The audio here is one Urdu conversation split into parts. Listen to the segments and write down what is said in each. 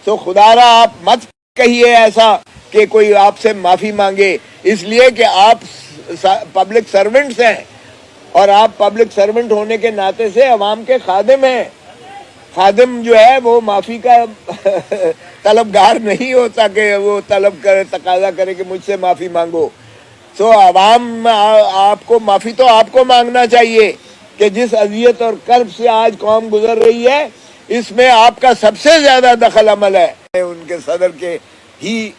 سو خدا را آپ مت کہیے ایسا کہ کوئی آپ سے معافی مانگے، اس لیے کہ آپ پبلک سرونٹس ہیں، اور آپ پبلک سرونٹ ہونے کے ناطے سے عوام کے خادم ہیں. خادم جو ہے وہ معافی کا طلبگار نہیں ہوتا کہ وہ طلب کرے، تقاضا کرے کہ مجھ سے معافی مانگو. سو عوام آپ کو معافی تو آپ کو مانگنا چاہیے کہ جس اذیت اور کرب سے آج قوم گزر رہی ہے اس میں آپ کا سب سے زیادہ دخل عمل ہے. ان کے صدر کے ہی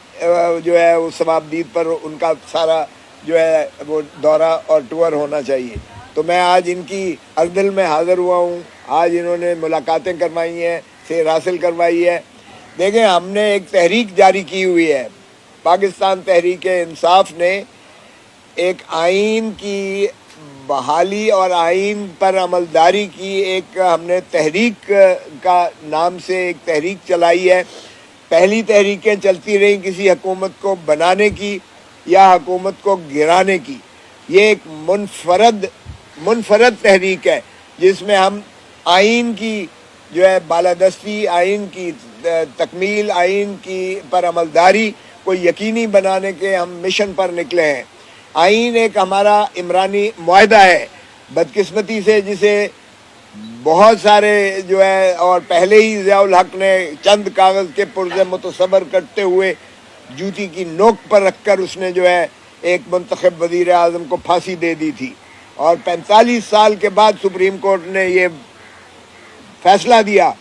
جو ہے وہ ثوابدید پر ان کا سارا جو ہے وہ دورہ اور ٹور ہونا چاہیے. تو میں آج ان کی اردل میں حاضر ہوا ہوں. آج انہوں نے ملاقاتیں کروائی ہیں، سیر حاصل کروائی ہے. دیکھیں ہم نے ایک تحریک جاری کی ہوئی ہے، پاکستان تحریک انصاف نے ایک آئین کی بحالی اور آئین پر عملداری کی ایک ہم نے تحریک کا نام سے ایک تحریک چلائی ہے. پہلی تحریکیں چلتی رہیں کسی حکومت کو بنانے کی یا حکومت کو گرانے کی. یہ ایک منفرد تحریک ہے جس میں ہم آئین کی جو ہے بالادستی، آئین کی تکمیل، آئین کی پر عملداری کو یقینی بنانے کے ہم مشن پر نکلے ہیں. آئین ایک ہمارا عمرانی معاہدہ ہے، بدقسمتی سے جسے بہت سارے جو ہے اور پہلے ہی ضیاء الحق نے چند کاغذ کے پرزے متصور کرتے ہوئے جوتی کی نوک پر رکھ کر اس نے جو ہے ایک منتخب وزیر اعظم کو پھانسی دے دی تھی، اور 45 سال کے بعد سپریم کورٹ نے یہ فیصلہ دیا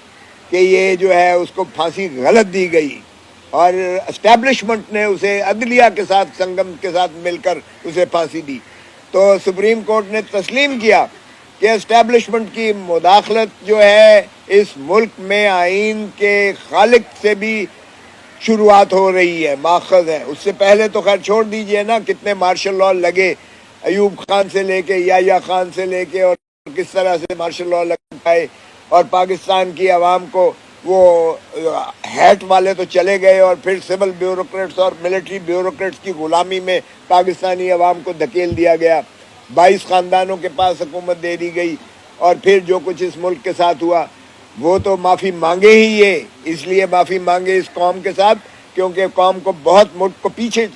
کہ یہ جو ہے اس کو پھانسی غلط دی گئی، اور اسٹیبلشمنٹ نے اسے عدلیہ کے ساتھ سنگم کے ساتھ مل کر اسے پھانسی دی. تو سپریم کورٹ نے تسلیم کیا کہ اسٹیبلشمنٹ کی مداخلت جو ہے اس ملک میں آئین کے خالق سے بھی شروعات ہو رہی ہے، ماخذ ہے. اس سے پہلے تو خیر چھوڑ دیجئے نا، کتنے مارشل لاء لگے، ایوب خان سے لے کے یحییٰ خان سے لے کے، اور کس طرح سے مارشل لاء لگ پائے، اور پاکستان کی عوام کو وہ ہیٹ والے تو چلے گئے، اور پھر سول بیوروکریٹس اور ملٹری بیوروکریٹس کی غلامی میں پاکستانی عوام کو دھکیل دیا گیا. 22 خاندانوں کے پاس حکومت دے دی گئی، اور پھر جو کچھ اس ملک کے ساتھ ہوا وہ تو معافی مانگے ہی. یہ اس لیے معافی مانگے اس قوم کے ساتھ کیونکہ قوم کو بہت ملک کو پیچھے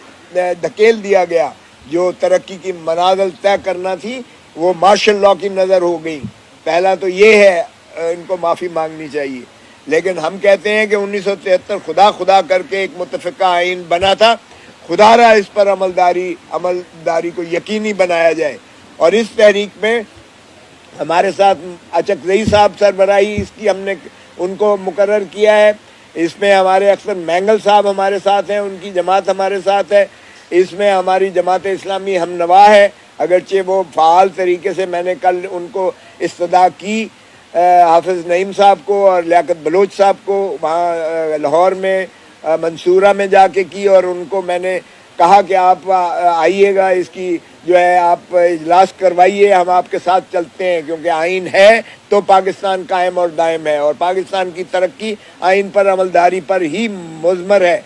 دھکیل دیا گیا. جو ترقی کی منازل طے کرنا تھی وہ مارشل لاء کی نظر ہو گئی. پہلا تو یہ ہے ان کو معافی مانگنی چاہیے. لیکن ہم کہتے ہیں کہ 1973 خدا کر کے ایک متفقہ آئین بنا تھا، خدا را اس پر عملداری کو یقینی بنایا جائے. اور اس تحریک میں ہمارے ساتھ اچک زئی صاحب سربراہی اس کی ہم نے ان کو مقرر کیا ہے. اس میں ہمارے اکثر مینگل صاحب ہمارے ساتھ ہیں، ان کی جماعت ہمارے ساتھ ہے. اس میں ہماری جماعت اسلامی ہم نوا ہے، اگرچہ وہ فعال طریقے سے میں نے کل ان کو استدعا کی، حافظ نعیم صاحب کو اور لیاقت بلوچ صاحب کو وہاں لاہور میں منصورہ میں جا کے کی، اور ان کو میں نے کہا کہ آپ آئیے گا، اس کی جو ہے آپ اجلاس کروائیے، ہم آپ کے ساتھ چلتے ہیں، کیونکہ آئین ہے تو پاکستان قائم اور دائم ہے، اور پاکستان کی ترقی آئین پر عملداری پر ہی مضمر ہے.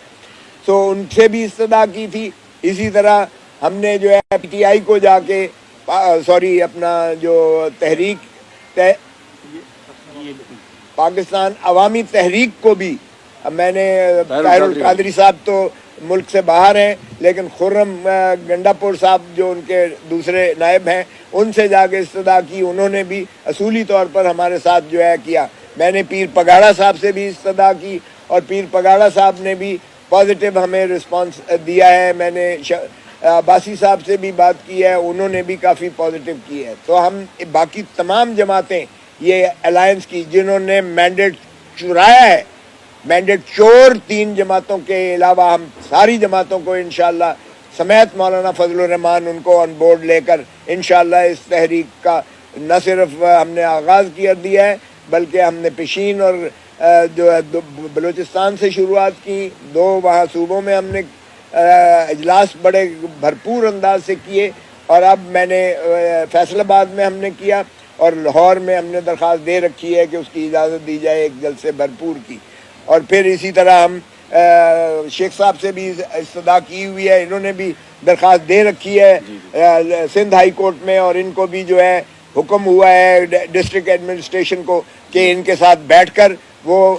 سو ان سے بھی استدعا کی تھی. اسی طرح ہم نے جو ہے پی ٹی آئی کو جا کے اپنا جو تحریک پاکستان عوامی تحریک کو بھی میں نے طاہر القادری صاحب تو ملک سے باہر ہیں، لیکن خرم گنڈا پور صاحب جو ان کے دوسرے نائب ہیں ان سے جا کے استدعا کی. انہوں نے بھی اصولی طور پر ہمارے ساتھ جو ہے کیا. میں نے پیر پگاڑا صاحب سے بھی استدعا کی، اور پیر پگاڑا صاحب نے بھی پازیٹیو ہمیں رسپانس دیا ہے. میں نے عباسی صاحب سے بھی بات کی ہے، انہوں نے بھی کافی پازیٹیو کی ہے. تو ہم باقی تمام جماعتیں یہ الائنس کی جنہوں نے مینڈیٹ چرایا ہے، مینڈیٹ چور 3 جماعتوں کے علاوہ ہم ساری جماعتوں کو انشاءاللہ سمیت مولانا فضل الرحمان ان کو آن بورڈ لے کر انشاءاللہ اس تحریک کا نہ صرف ہم نے آغاز کیا دیا ہے بلکہ ہم نے پشین اور جو ہے بلوچستان سے شروعات کی. 2 وہاں صوبوں میں ہم نے اجلاس بڑے بھرپور انداز سے کیے، اور اب میں نے فیصل آباد میں ہم نے کیا، اور لاہور میں ہم نے درخواست دے رکھی ہے کہ اس کی اجازت دی جائے ایک جلسے بھرپور کی. اور پھر اسی طرح ہم شیخ صاحب سے بھی استدعا کی ہوئی ہے، انہوں نے بھی درخواست دے رکھی ہے سندھ ہائی کورٹ میں، اور ان کو بھی جو ہے حکم ہوا ہے ڈسٹرکٹ ایڈمنسٹریشن کو کہ ان کے ساتھ بیٹھ کر وہ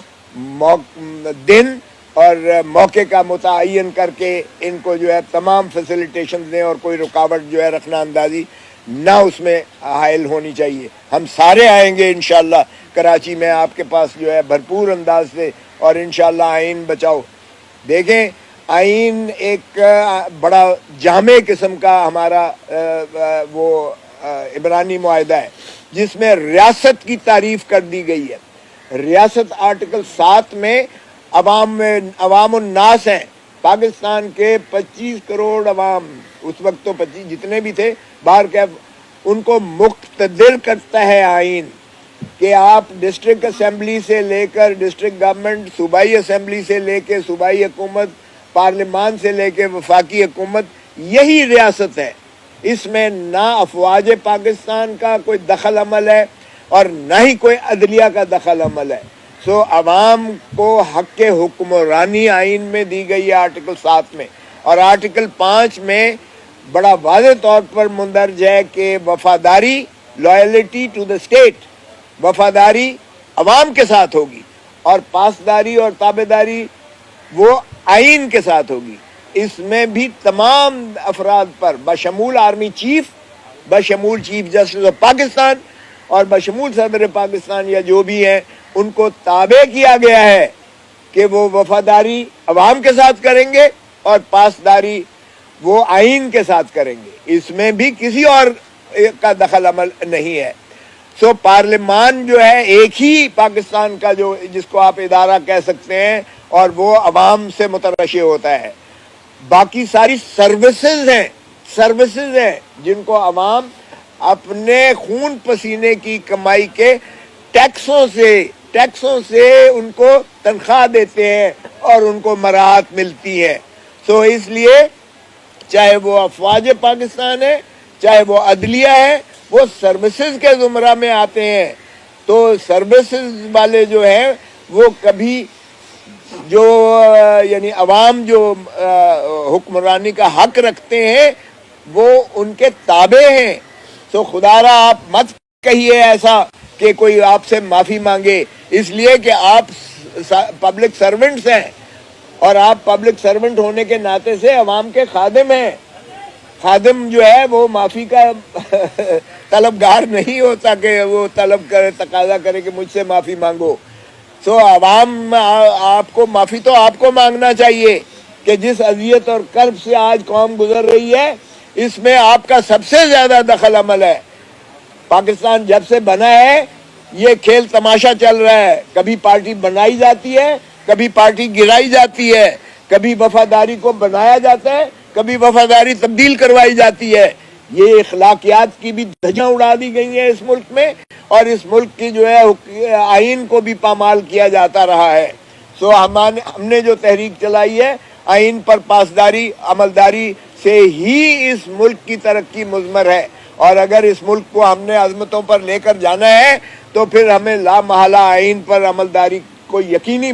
دن اور موقع کا متعین کر کے ان کو جو ہے تمام فیسیلیٹیشن دیں اور کوئی رکاوٹ جو ہے رکھنا اندازی نہ اس میں حائل ہونی چاہیے. ہم سارے آئیں گے انشاءاللہ کراچی میں آپ کے پاس جو ہے بھرپور انداز سے, اور انشاءاللہ آئین بچاؤ. دیکھیں آئین ایک بڑا جامع قسم کا ہمارا وہ عبرانی معاہدہ ہے جس میں ریاست کی تعریف کر دی گئی ہے. ریاست آرٹیکل 7 میں عوام الناس ہیں. پاکستان کے 25 کروڑ عوام, اس وقت تو 25 جتنے بھی تھے باہر کے, ان کو مقتدر کرتا ہے آئین کہ آپ ڈسٹرکٹ اسمبلی سے لے کر ڈسٹرکٹ گورنمنٹ, صوبائی اسمبلی سے لے کے صوبائی حکومت, پارلیمان سے لے کے وفاقی حکومت, یہی ریاست ہے. اس میں نہ افواج پاکستان کا کوئی دخل عمل ہے اور نہ ہی کوئی عدلیہ کا دخل عمل ہے. سو عوام کو حق حکمرانی آئین میں دی گئی ہے آرٹیکل 7 میں, اور آرٹیکل 5 میں بڑا واضح طور پر مندرج ہے کہ وفاداری, لائلٹی ٹو دا اسٹیٹ, وفاداری عوام کے ساتھ ہوگی اور پاسداری اور تابعداری وہ آئین کے ساتھ ہوگی. اس میں بھی تمام افراد پر بشمول آرمی چیف, بشمول چیف جسٹس آف پاکستان اور بشمول صدر پاکستان یا جو بھی ہیں, ان کو تابع کیا گیا ہے کہ وہ وفاداری عوام کے ساتھ کریں گے اور پاسداری وہ آئین کے ساتھ کریں گے. اس میں بھی کسی اور کا دخل عمل نہیں ہے. سو پارلیمان جو ہے ایک ہی پاکستان کا جو جس کو آپ ادارہ کہہ سکتے ہیں, اور وہ عوام سے مترشح ہوتا ہے. باقی ساری سروسز ہیں جن کو عوام اپنے خون پسینے کی کمائی کے ٹیکسوں سے ان کو تنخواہ دیتے ہیں اور ان کو مراحت ملتی ہے. سو اس لیے چاہے وہ افواج پاکستان ہے, چاہے وہ عدلیہ ہے, وہ سروسز کے زمرہ میں آتے ہیں. تو سروسز والے جو ہیں وہ کبھی جو یعنی عوام جو حکمرانی کا حق رکھتے ہیں وہ ان کے تابع ہیں. تو خدا را آپ مت کہیے ایسا کہ کوئی آپ سے معافی مانگے, اس لیے کہ آپ پبلک سرونٹس ہیں اور آپ پبلک سرونٹ ہونے کے ناطے سے عوام کے خادم ہیں. خادم جو ہے وہ معافی کا طلبگار نہیں ہوتا کہ وہ طلب کرے, تقاضا کرے کہ مجھ سے معافی مانگو. سو عوام آپ کو معافی تو آپ کو مانگنا چاہیے کہ جس اذیت اور کرب سے آج قوم گزر رہی ہے اس میں آپ کا سب سے زیادہ دخل عمل ہے. پاکستان جب سے بنا ہے یہ کھیل تماشا چل رہا ہے. کبھی پارٹی بنائی جاتی ہے, کبھی پارٹی گرائی جاتی ہے, کبھی وفاداری کو بنایا جاتا ہے, کبھی وفاداری تبدیل کروائی جاتی ہے. یہ اخلاقیات کی بھی دھجیاں اڑا دی گئی ہیں اس ملک میں, اور اس ملک کی جو ہے آئین کو بھی پامال کیا جاتا رہا ہے. سو ہم نے جو تحریک چلائی ہے آئین پر پاسداری, عملداری سے ہی اس ملک کی ترقی مضمر ہے. اور اگر اس ملک کو ہم نے عظمتوں پر لے کر جانا ہے تو پھر ہمیں لا محالہ آئین پر عملداری کو یقینی